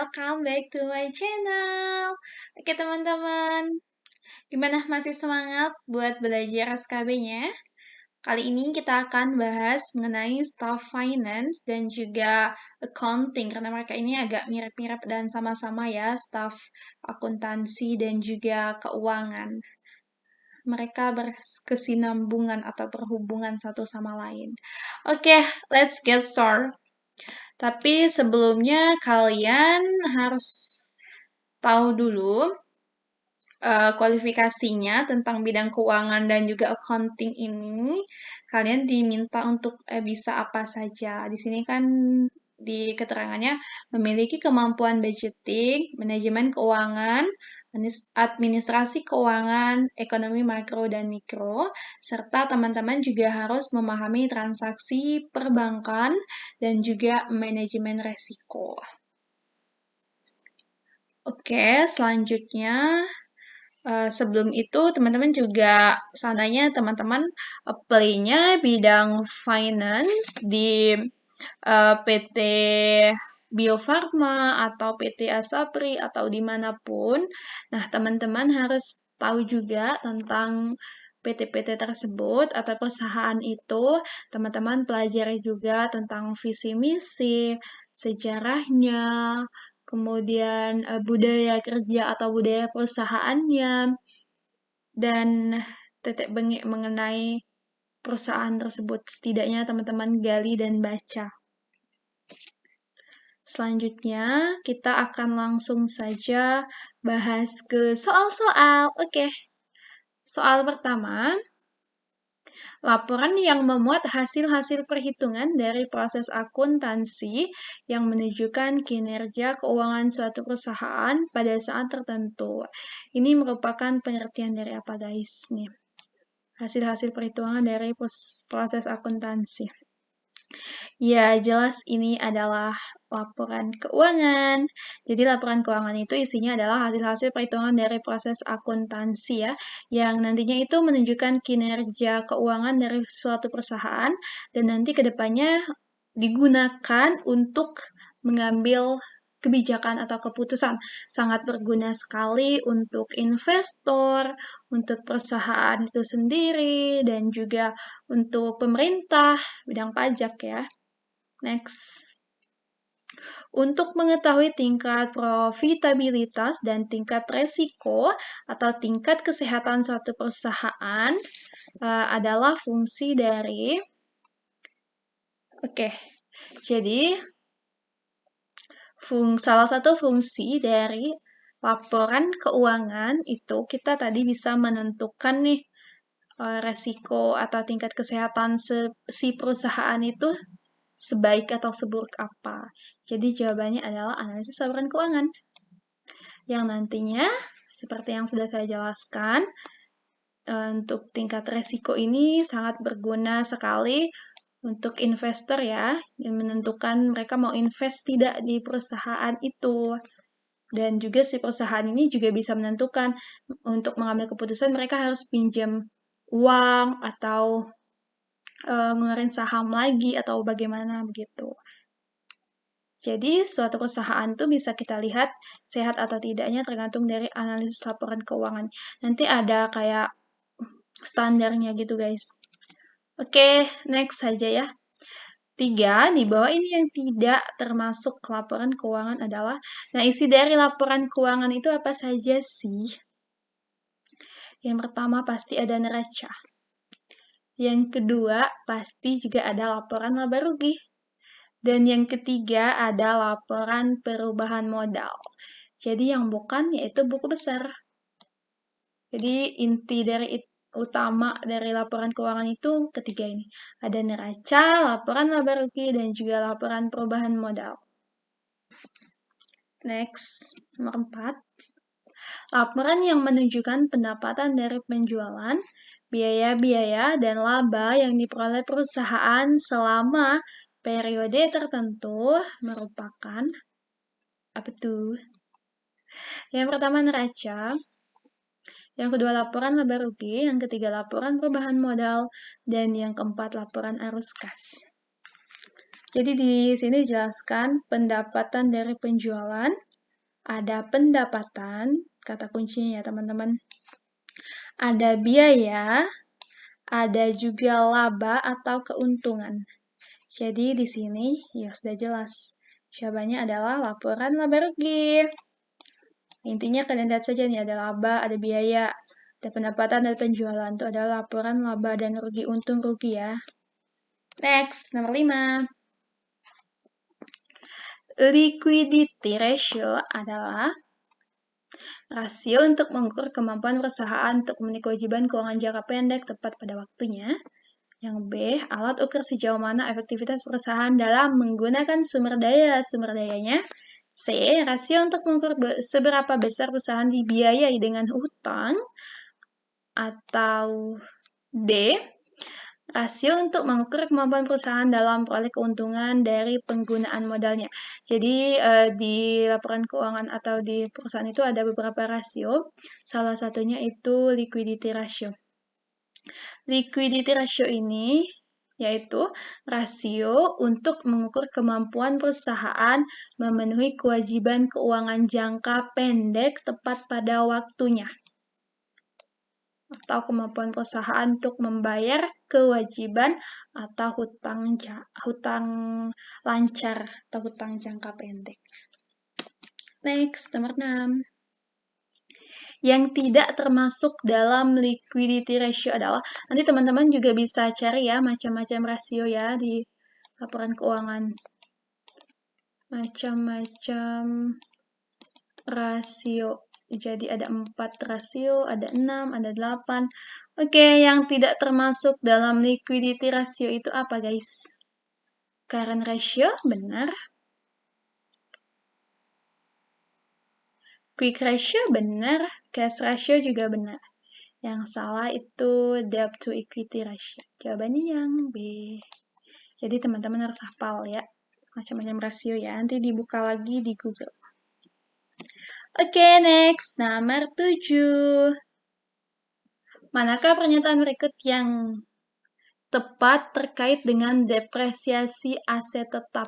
welcome back to my channel. Oke teman-teman, gimana masih semangat buat belajar SKB-nya? Kali ini kita akan bahas mengenai staff finance dan juga accounting, karena mereka ini agak mirip-mirip dan sama-sama ya, staff akuntansi dan juga keuangan. Mereka berkesinambungan atau berhubungan satu sama lain. Oke, let's get started. Tapi sebelumnya kalian harus tahu dulu kualifikasinya tentang bidang keuangan dan juga accounting ini. Kalian diminta untuk bisa apa saja. Di sini kan di keterangannya memiliki kemampuan budgeting, manajemen keuangan, administrasi keuangan, ekonomi makro dan mikro, serta teman-teman juga harus memahami transaksi perbankan dan juga manajemen resiko. Oke, selanjutnya sebelum itu teman-teman juga seandainya teman-teman apply-nya bidang finance di PT Bio Farma atau PT Asapri atau dimanapun. Nah, teman-teman harus tahu juga tentang PT-PT tersebut atau perusahaan itu. Teman-teman pelajari juga tentang visi misi, sejarahnya, kemudian budaya kerja atau budaya perusahaannya, dan titik bengek mengenai perusahaan tersebut. Setidaknya teman-teman gali dan baca. Selanjutnya, kita akan langsung saja bahas ke soal-soal. Oke, soal pertama, laporan yang memuat hasil-hasil perhitungan dari proses akuntansi yang menunjukkan kinerja keuangan suatu perusahaan pada saat tertentu. Ini merupakan pengertian dari apa, guys? Nih, hasil-hasil perhitungan dari proses akuntansi. Ya, jelas ini adalah laporan keuangan. Jadi laporan keuangan itu isinya adalah hasil-hasil perhitungan dari proses akuntansi ya, yang nantinya itu menunjukkan kinerja keuangan dari suatu perusahaan dan nanti ke depannya digunakan untuk mengambil kebijakan atau keputusan. Sangat berguna sekali untuk investor, untuk perusahaan itu sendiri, dan juga untuk pemerintah, bidang pajak ya. Next. Untuk mengetahui tingkat profitabilitas dan tingkat resiko atau tingkat kesehatan suatu perusahaan adalah fungsi dari jadi salah satu fungsi dari laporan keuangan itu kita tadi bisa menentukan nih resiko atau tingkat kesehatan si perusahaan itu sebaik atau seburuk apa. Jadi jawabannya adalah analisis laporan keuangan. Yang nantinya, seperti yang sudah saya jelaskan, untuk tingkat resiko ini sangat berguna sekali untuk investor ya, yang menentukan mereka mau invest tidak di perusahaan itu. Dan juga si perusahaan ini juga bisa menentukan untuk mengambil keputusan mereka harus pinjam uang atau ngeluarin saham lagi atau bagaimana begitu. Jadi suatu perusahaan itu bisa kita lihat sehat atau tidaknya tergantung dari analisis laporan keuangan. Nanti ada kayak standarnya gitu guys. Oke, next saja ya. 3, di bawah ini yang tidak termasuk laporan keuangan adalah, nah isi dari laporan keuangan itu apa saja sih? Yang pertama pasti ada neraca. Yang kedua pasti juga ada laporan laba rugi. Dan yang ketiga ada laporan perubahan modal. Jadi yang bukan yaitu buku besar. Jadi inti dari utama dari laporan keuangan itu ketiga ini. Ada neraca, laporan laba rugi, dan juga laporan perubahan modal. Next, nomor 4. Laporan yang menunjukkan pendapatan dari penjualan, biaya-biaya, dan laba yang diperoleh perusahaan selama periode tertentu merupakan apa tuh? Yang pertama neraca, yang kedua laporan laba rugi, yang ketiga laporan perubahan modal, dan yang keempat laporan arus kas. Jadi di sini dijelaskan pendapatan dari penjualan, ada pendapatan, kata kuncinya ya teman-teman. Ada biaya, ada juga laba atau keuntungan. Jadi di sini ya sudah jelas. Jawabannya adalah laporan laba rugi. Intinya kalian lihat saja nih, ada laba, ada biaya, ada pendapatan, dan penjualan. Itu adalah laporan laba dan rugi, untung rugi ya. Next, nomor 5. Liquidity ratio adalah rasio untuk mengukur kemampuan perusahaan untuk memenuhi kewajiban keuangan jangka pendek tepat pada waktunya. Yang B, alat ukur sejauh mana efektivitas perusahaan dalam menggunakan sumber dayanya. C, rasio untuk mengukur seberapa besar perusahaan dibiayai dengan hutang. Atau D, rasio untuk mengukur kemampuan perusahaan dalam peroleh keuntungan dari penggunaan modalnya. Jadi di laporan keuangan atau di perusahaan itu ada beberapa rasio. Salah satunya itu liquidity ratio. Liquidity ratio ini yaitu rasio untuk mengukur kemampuan perusahaan memenuhi kewajiban keuangan jangka pendek tepat pada waktunya, atau kemampuan perusahaan untuk membayar kewajiban atau hutang lancar atau hutang jangka pendek. Next, nomor 6. Yang tidak termasuk dalam liquidity ratio adalah, nanti teman-teman juga bisa cari ya macam-macam rasio ya di laporan keuangan. Macam-macam rasio. Jadi ada 4 rasio, ada 6, ada 8. Oke, yang tidak termasuk dalam liquidity ratio itu apa guys? Current ratio, benar. Quick ratio, benar. Cash ratio juga benar. Yang salah itu debt to equity ratio. Jawabannya yang B. Jadi teman-teman harus hafal ya. Macam-macam rasio ya. Nanti dibuka lagi di Google. Oke, next. Nomor 7. Manakah pernyataan berikut yang tepat terkait dengan depresiasi aset tetap?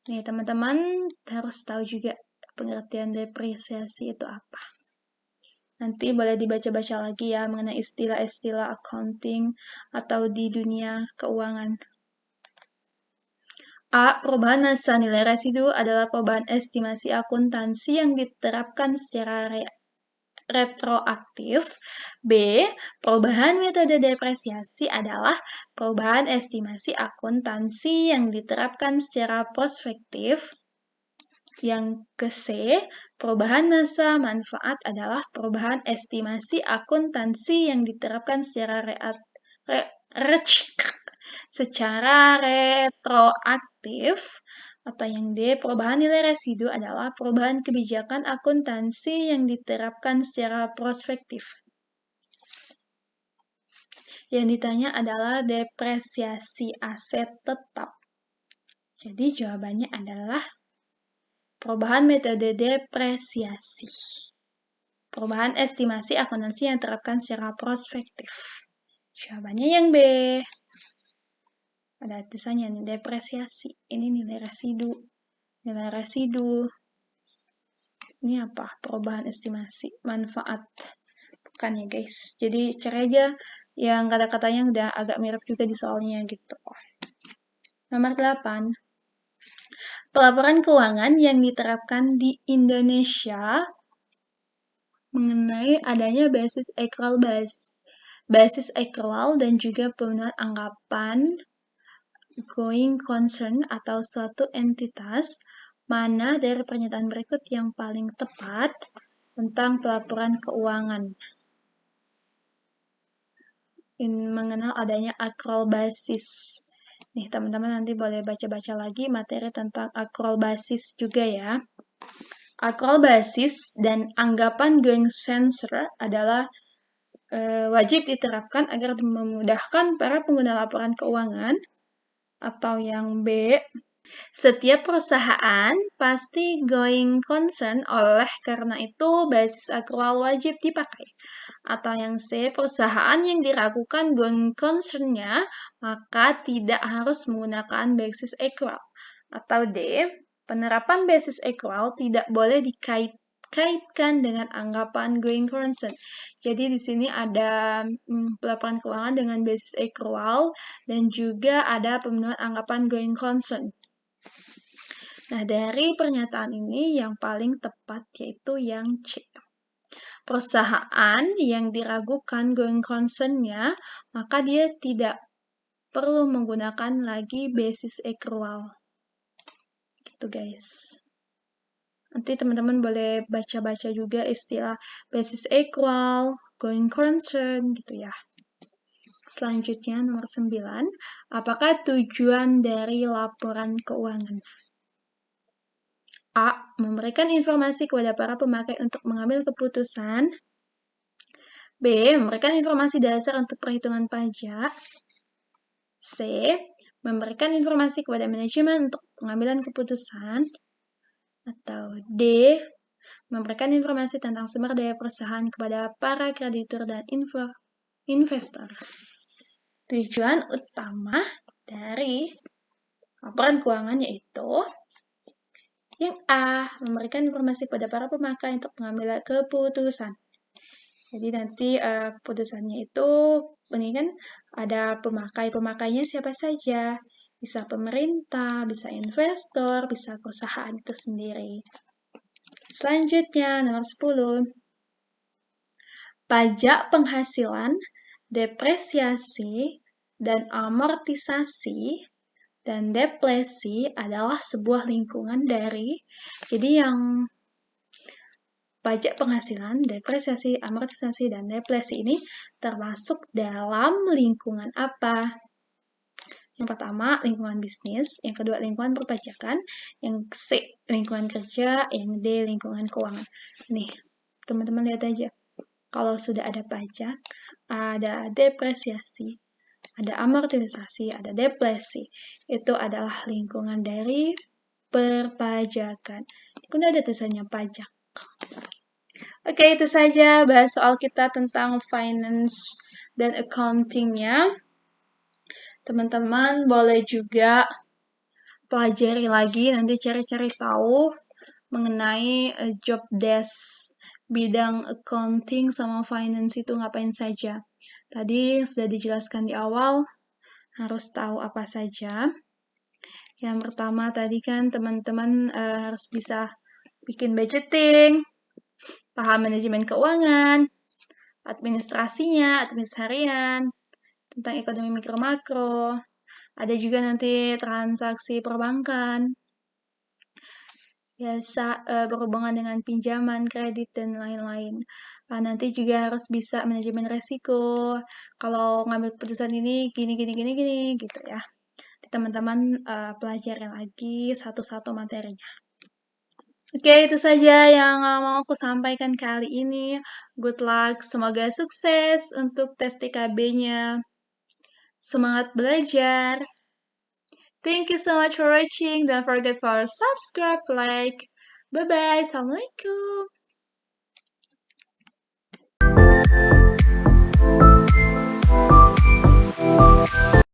Nih, teman-teman harus tahu juga pengertian depresiasi itu apa. Nanti boleh dibaca-baca lagi ya mengenai istilah-istilah accounting atau di dunia keuangan. A. Perubahan massa nilai residu adalah perubahan estimasi akuntansi yang diterapkan secara retroaktif. B. Perubahan metode depresiasi adalah perubahan estimasi akuntansi yang diterapkan secara prospektif. Yang ke C, perubahan massa manfaat adalah perubahan estimasi akuntansi yang diterapkan secara retroaktif. Atau yang D, perubahan nilai residu adalah perubahan kebijakan akuntansi yang diterapkan secara prospektif. Yang ditanya adalah depresiasi aset tetap. Jadi jawabannya adalah perubahan metode depresiasi. Perubahan estimasi akuntansi yang diterapkan secara prospektif. Jawabannya yang B. Ada tulisannya nih, depresiasi. Ini nilai residu. Nilai residu. Ini apa? Perubahan estimasi manfaat. Bukan ya guys. Jadi cari aja yang kata-katanya udah agak mirip juga di soalnya gitu. Nomor 8. Pelaporan keuangan yang diterapkan di Indonesia mengenai adanya basis accrual dan juga pemenuhan anggapan going concern atau suatu entitas. Mana dari pernyataan berikut yang paling tepat tentang pelaporan keuangan? Mengenal adanya accrual basis. Nih, teman-teman nanti boleh baca-baca lagi materi tentang accrual basis juga ya. Accrual basis dan anggapan going concern adalah wajib diterapkan agar memudahkan para pengguna laporan keuangan. Atau yang B, setiap perusahaan pasti going concern, oleh karena itu basis accrual wajib dipakai. Atau yang C, perusahaan yang diragukan going concern-nya maka tidak harus menggunakan basis accrual. Atau D, penerapan basis accrual tidak boleh kaitkan dengan anggapan going concern. Jadi di sini ada pelaporan keuangan dengan basis accrual dan juga ada pemenuhan anggapan going concern. Nah, dari pernyataan ini yang paling tepat yaitu yang C. Perusahaan yang diragukan going concern-nya, maka dia tidak perlu menggunakan lagi basis accrual. Gitu guys. Nanti teman-teman boleh baca-baca juga istilah basis accrual, going concern gitu ya. Selanjutnya nomor 9, apakah tujuan dari laporan keuangan? A. Memberikan informasi kepada para pemakai untuk mengambil keputusan. B. Memberikan informasi dasar untuk perhitungan pajak. C. Memberikan informasi kepada manajemen untuk pengambilan keputusan. Atau D. Memberikan informasi tentang sumber daya perusahaan kepada para kreditur dan investor. Tujuan utama dari laporan keuangan yaitu yang A. Memberikan informasi kepada para pemakai untuk mengambil keputusan. Jadi nanti keputusannya itu, ini kan ada pemakainya siapa saja. Bisa pemerintah, bisa investor, bisa perusahaan itu sendiri. Selanjutnya, nomor 10. Pajak penghasilan, depresiasi, dan amortisasi, dan depresi adalah sebuah lingkungan dari, jadi yang pajak penghasilan, depresiasi, amortisasi, dan depresi ini termasuk dalam lingkungan apa? Yang pertama, lingkungan bisnis. Yang kedua, lingkungan perpajakan. Yang C, lingkungan kerja. Yang D, lingkungan keuangan. Nih, teman-teman lihat aja. Kalau sudah ada pajak, ada depresiasi, ada amortisasi, ada depresi. Itu adalah lingkungan dari perpajakan. Ini ada tulisannya pajak. Oke, itu saja bahas soal kita tentang finance dan accounting-nya. Teman-teman boleh juga pelajari lagi, nanti cari-cari tahu mengenai job desk bidang accounting sama finance itu ngapain saja. Tadi sudah dijelaskan di awal, harus tahu apa saja. Yang pertama tadi kan teman-teman harus bisa bikin budgeting, paham manajemen keuangan, administrasinya, administrasi harian, tentang ekonomi mikro makro. Ada juga nanti transaksi perbankan, biasa berhubungan dengan pinjaman, kredit, dan lain-lain. Nanti juga harus bisa manajemen resiko. Kalau ngambil keputusan ini gini gitu ya. Teman-teman pelajari lagi satu-satu materinya. Oke, itu saja yang mau aku sampaikan kali ini. Good luck, semoga sukses untuk tes TKB-nya. Semangat belajar! Thank you so much for watching. Don't forget for subscribe, like. Bye-bye. Assalamualaikum.